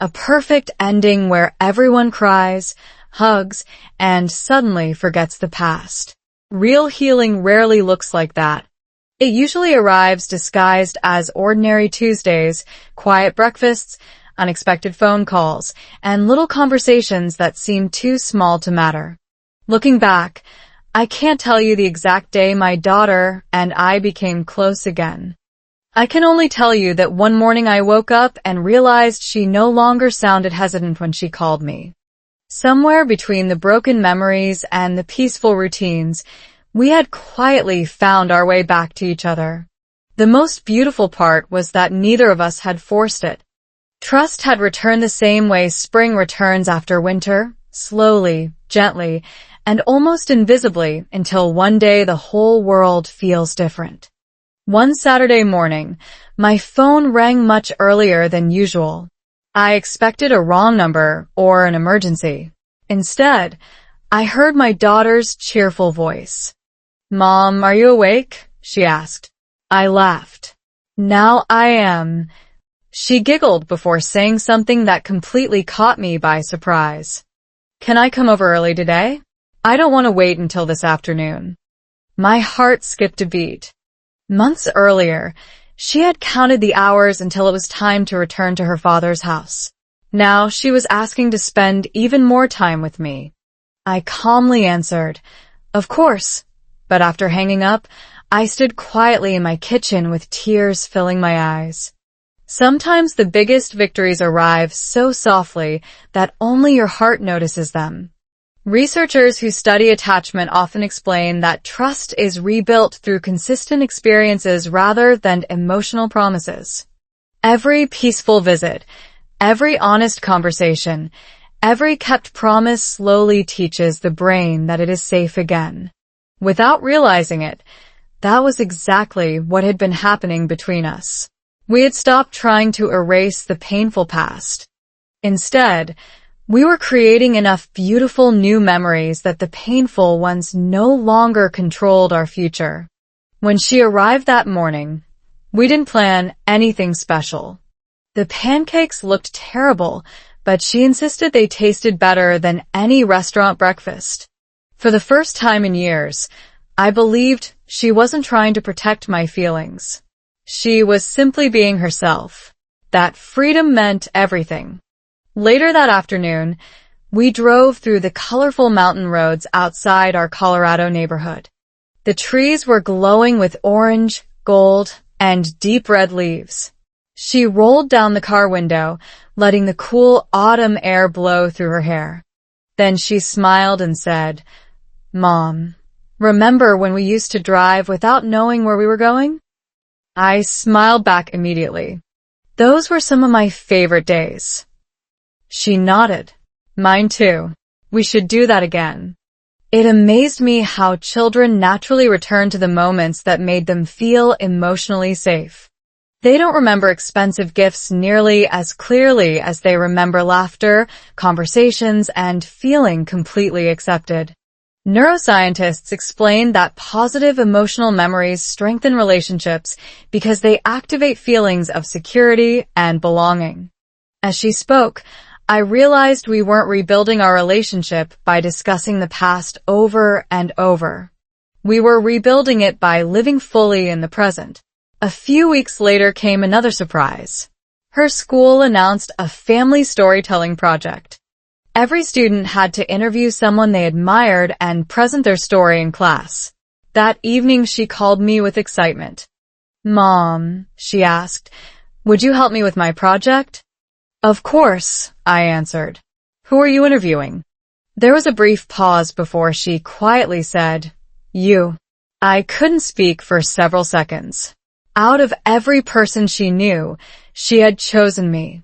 a perfect ending where everyone cries, hugs, and suddenly forgets the past. Real healing rarely looks like that. It usually arrives disguised as ordinary Tuesdays, quiet breakfasts, unexpected phone calls, and little conversations that seem too small to matter. Looking back, I can't tell you the exact day my daughter and I became close again. I can only tell you that one morning I woke up and realized she no longer sounded hesitant when she called me. Somewhere between the broken memories and the peaceful routines, we had quietly found our way back to each other. The most beautiful part was that neither of us had forced it. Trust had returned the same way spring returns after winter, slowly, gently, and almost invisibly until one day the whole world feels different. One Saturday morning, my phone rang much earlier than usual. I expected a wrong number or an emergency. Instead, I heard my daughter's cheerful voice. "Mom, are you awake?" she asked. I laughed. "Now I am." She giggled before saying something that completely caught me by surprise. "Can I come over early today? I don't want to wait until this afternoon." My heart skipped a beat. Months earlier, she had counted the hours until it was time to return to her father's house. Now she was asking to spend even more time with me. I calmly answered, "Of course," but after hanging up, I stood quietly in my kitchen with tears filling my eyes. Sometimes the biggest victories arrive so softly that only your heart notices them. Researchers who study attachment often explain that trust is rebuilt through consistent experiences rather than emotional promises. Every peaceful visit, every honest conversation, every kept promise slowly teaches the brain that it is safe again. Without realizing it, that was exactly what had been happening between us. We had stopped trying to erase the painful past. Instead, we were creating enough beautiful new memories that the painful ones no longer controlled our future. When she arrived that morning, we didn't plan anything special. The pancakes looked terrible, but she insisted they tasted better than any restaurant breakfast. For the first time in years, I believed she wasn't trying to protect my feelings. She was simply being herself. That freedom meant everything. Later that afternoon, we drove through the colorful mountain roads outside our Colorado neighborhood. The trees were glowing with orange, gold, and deep red leaves. She rolled down the car window, letting the cool autumn air blow through her hair. Then she smiled and said, "Mom, remember when we used to drive without knowing where we were going?" I smiled back immediately. Those were some of my favorite days. She nodded. "Mine too. We should do that again." It amazed me how children naturally return to the moments that made them feel emotionally safe. They don't remember expensive gifts nearly as clearly as they remember laughter, conversations, and feeling completely accepted. Neuroscientists explain that positive emotional memories strengthen relationships because they activate feelings of security and belonging. As she spoke, I realized we weren't rebuilding our relationship by discussing the past over and over. We were rebuilding it by living fully in the present. A few weeks later came another surprise. Her school announced a family storytelling project. Every student had to interview someone they admired and present their story in class. That evening she called me with excitement. "Mom," she asked, "would you help me with my project?" "Of course," I answered. "Who are you interviewing?" There was a brief pause before she quietly said, "You." I couldn't speak for several seconds. Out of every person she knew, she had chosen me.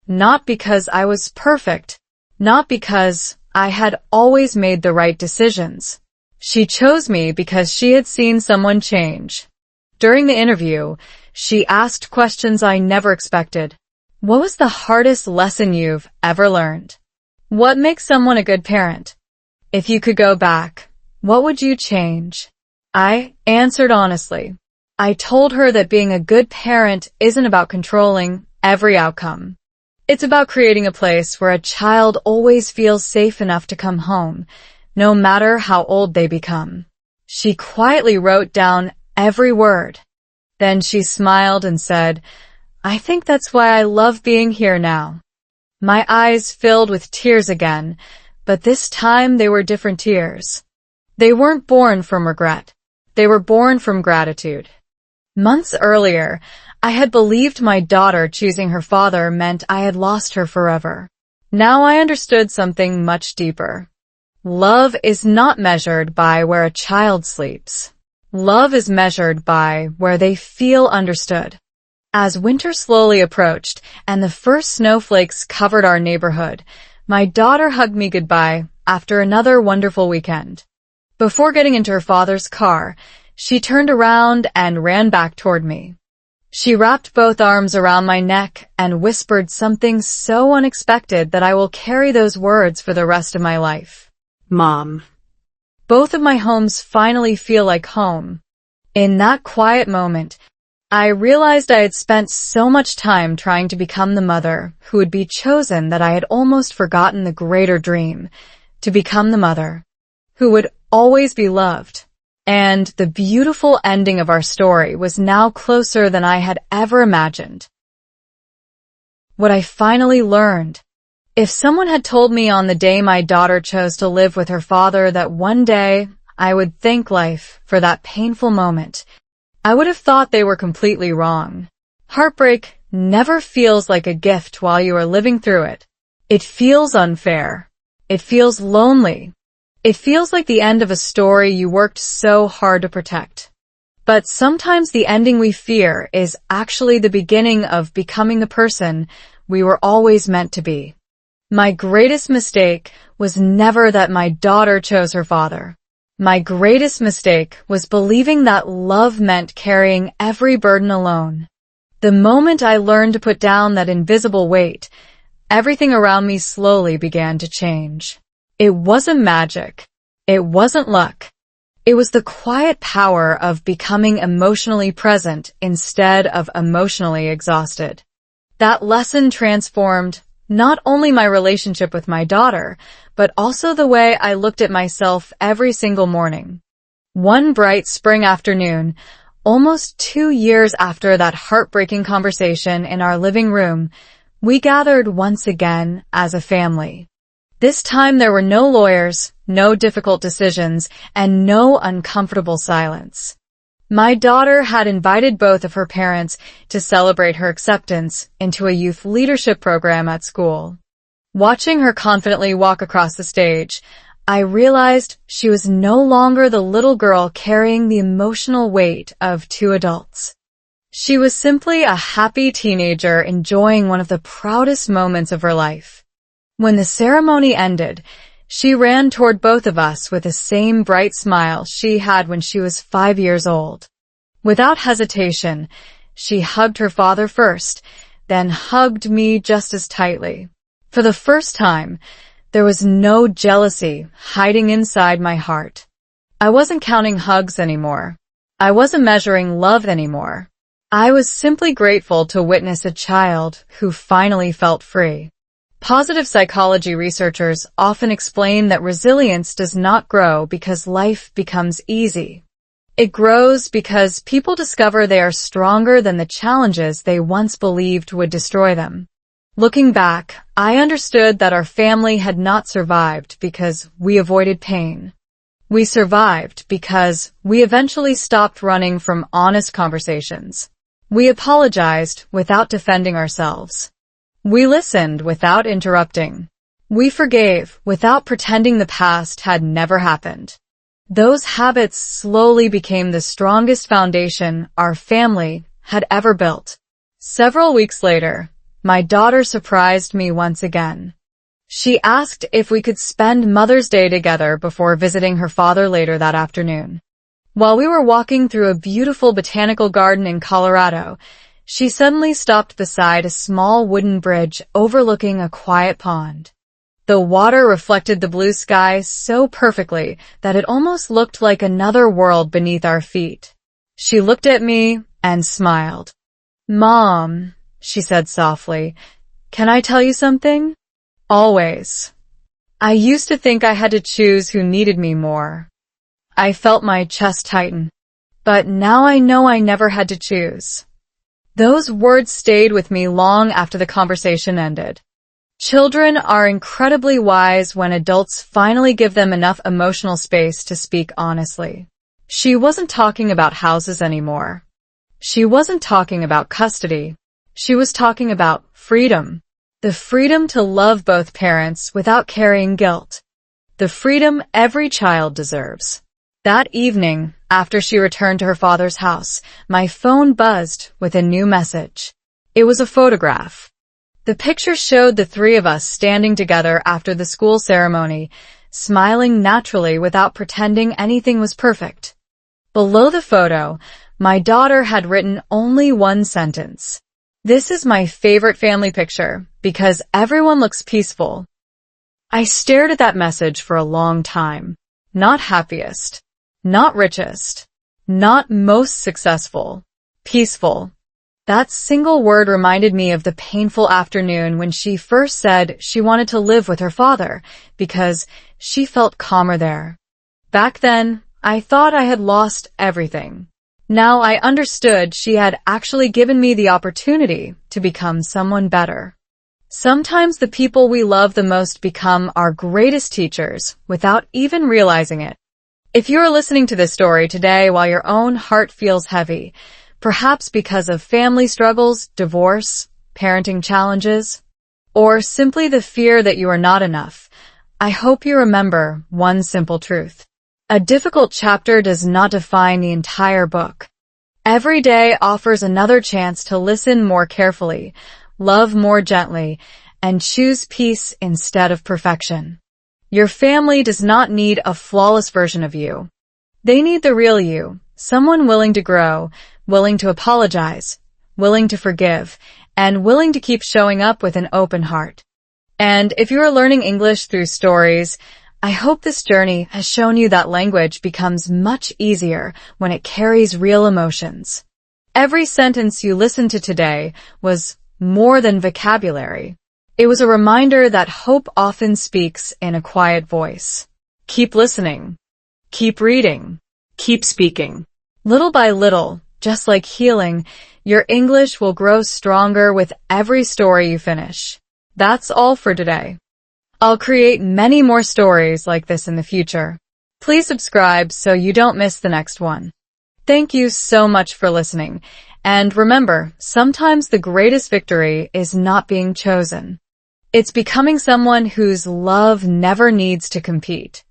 Not because I was perfect. Not because I had always made the right decisions. She chose me because she had seen someone change. During the interview, she asked questions I never expected. What was the hardest lesson you've ever learned? What makes someone a good parent? If you could go back, what would you change? I answered honestly. I told her that being a good parent isn't about controlling every outcome. It's about creating a place where a child always feels safe enough to come home, no matter how old they become. She quietly wrote down every word. Then she smiled and said, "I think that's why I love being here now." My eyes filled with tears again, but this time they were different tears. They weren't born from regret. They were born from gratitude. Months earlier, I had believed my daughter choosing her father meant I had lost her forever. Now I understood something much deeper. Love is not measured by where a child sleeps. Love is measured by where they feel understood. As winter slowly approached and the first snowflakes covered our neighborhood, my daughter hugged me goodbye after another wonderful weekend. Before getting into her father's car, she turned around and ran back toward me. She wrapped both arms around my neck and whispered something so unexpected that I will carry those words for the rest of my life. Mom. Both of my homes finally feel like home. In that quiet moment, I realized I had spent so much time trying to become the mother who would be chosen that I had almost forgotten the greater dream, to become the mother who would always be loved. And the beautiful ending of our story was now closer than I had ever imagined. What I finally learned. If someone had told me on the day my daughter chose to live with her father that one day I would thank life for that painful moment, I would have thought they were completely wrong. Heartbreak never feels like a gift while you are living through it. It feels unfair. It feels lonely. It feels like the end of a story you worked so hard to protect. But sometimes the ending we fear is actually the beginning of becoming the person we were always meant to be. My greatest mistake was never that my daughter chose her father. My greatest mistake was believing that love meant carrying every burden alone. The moment I learned to put down that invisible weight, everything around me slowly began to change. It wasn't magic. It wasn't luck. It was the quiet power of becoming emotionally present instead of emotionally exhausted. That lesson transformed not only my relationship with my daughter, but also the way I looked at myself every single morning. One bright spring afternoon, almost 2 years after that heartbreaking conversation in our living room, we gathered once again as a family. This time there were no lawyers, no difficult decisions, and no uncomfortable silence. My daughter had invited both of her parents to celebrate her acceptance into a youth leadership program at school. Watching her confidently walk across the stage, I realized she was no longer the little girl carrying the emotional weight of 2 adults. She was simply a happy teenager enjoying one of the proudest moments of her life. When the ceremony ended, she ran toward both of us with the same bright smile she had when she was 5 years old. Without hesitation, she hugged her father first, then hugged me just as tightly. For the first time, there was no jealousy hiding inside my heart. I wasn't counting hugs anymore. I wasn't measuring love anymore. I was simply grateful to witness a child who finally felt free. Positive psychology researchers often explain that resilience does not grow because life becomes easy. It grows because people discover they are stronger than the challenges they once believed would destroy them. Looking back, I understood that our family had not survived because we avoided pain. We survived because we eventually stopped running from honest conversations. We apologized without defending ourselves. We listened without interrupting. We forgave without pretending the past had never happened. Those habits slowly became the strongest foundation our family had ever built. Several weeks later, my daughter surprised me once again. She asked if we could spend Mother's Day together before visiting her father later that afternoon. While we were walking through a beautiful botanical garden in Colorado, she suddenly stopped beside a small wooden bridge overlooking a quiet pond. The water reflected the blue sky so perfectly that it almost looked like another world beneath our feet. She looked at me and smiled. "Mom," she said softly, "can I tell you something?" "Always." I used to think I had to choose who needed me more. I felt my chest tighten. But now I know I never had to choose. Those words stayed with me long after the conversation ended. Children are incredibly wise when adults finally give them enough emotional space to speak honestly. She wasn't talking about houses anymore. She wasn't talking about custody. She was talking about freedom. The freedom to love both parents without carrying guilt. The freedom every child deserves. That evening, after she returned to her father's house, my phone buzzed with a new message. It was a photograph. The picture showed the three of us standing together after the school ceremony, smiling naturally without pretending anything was perfect. Below the photo, my daughter had written only one sentence. "This is my favorite family picture because everyone looks peaceful." I stared at that message for a long time. Not happiest. Not richest. Not most successful. Peaceful. That single word reminded me of the painful afternoon when she first said she wanted to live with her father because she felt calmer there. Back then, I thought I had lost everything. Now I understood she had actually given me the opportunity to become someone better. Sometimes the people we love the most become our greatest teachers without even realizing it. If you are listening to this story today while your own heart feels heavy, perhaps because of family struggles, divorce, parenting challenges, or simply the fear that you are not enough, I hope you remember one simple truth. A difficult chapter does not define the entire book. Every day offers another chance to listen more carefully, love more gently, and choose peace instead of perfection. Your family does not need a flawless version of you. They need the real you, someone willing to grow, willing to apologize, willing to forgive, and willing to keep showing up with an open heart. And if you are learning English through stories, I hope this journey has shown you that language becomes much easier when it carries real emotions. Every sentence you listened to today was more than vocabulary. It was a reminder that hope often speaks in a quiet voice. Keep listening. Keep reading. Keep speaking. Little by little, just like healing, your English will grow stronger with every story you finish. That's all for today. I'll create many more stories like this in the future. Please subscribe so you don't miss the next one. Thank you so much for listening. And remember, sometimes the greatest victory is not being chosen. It's becoming someone whose love never needs to compete.